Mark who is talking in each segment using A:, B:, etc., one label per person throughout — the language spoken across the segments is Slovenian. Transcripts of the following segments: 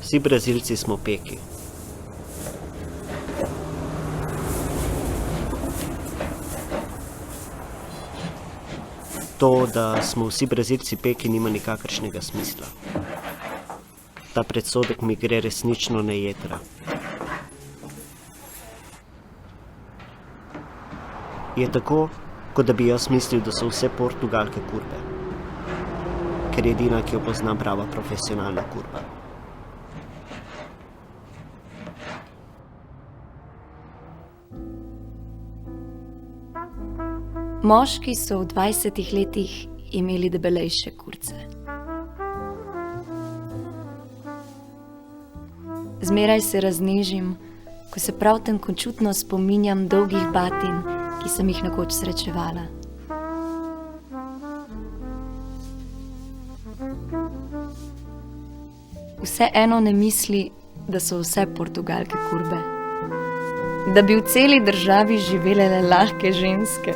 A: Vsi Brazilci smo peki. To, da smo vsi Brazilci peki, nima nikakršnega smisla. Ta predsodek mi gre resnično na jetra. Je tako, kot da bi jaz mislil, da so vse Portugalke kurbe. Ker je edina, ki jo pozna prava profesionalna kurba.
B: Moški so v 20 letih imeli debelejše kurce. Zmeraj se raznežim, ko se prav tenkočutno spominjam dolgih batin, ki sem jih nekoč srečevala. Vseeno ne misli, da so vse Portugalke kurbe. Da bi v celi državi živele le lahke ženske.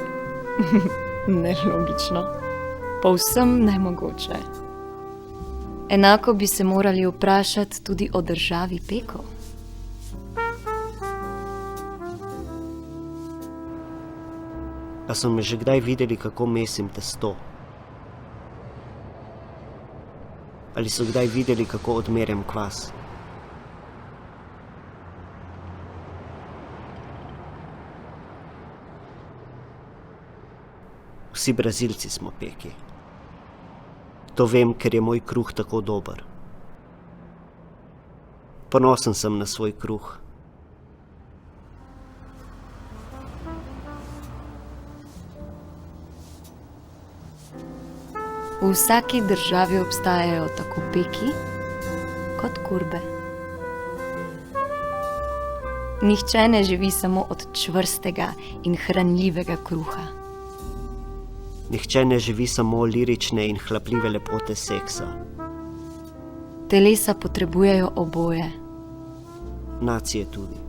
B: Nelogično. Povsem nemogoče. Enako bi se morali vprašati tudi o državi pekov.
A: A so me že kdaj videli, kako mesim testo? Ali so kdaj videli, kako odmerjam kvas? Vsi Brazilci smo peki. To vem, ker je moj kruh tako dober. Ponosen sem na svoj kruh.
B: V vsaki državi obstajajo tako peki kot kurbe. Nihče ne živi samo od čvrstega in hranljivega kruha.
A: Nihče ne živi samo lirične in hlapljive lepote seksa.
B: Telesa potrebujejo oboje.
A: Nacije tudi.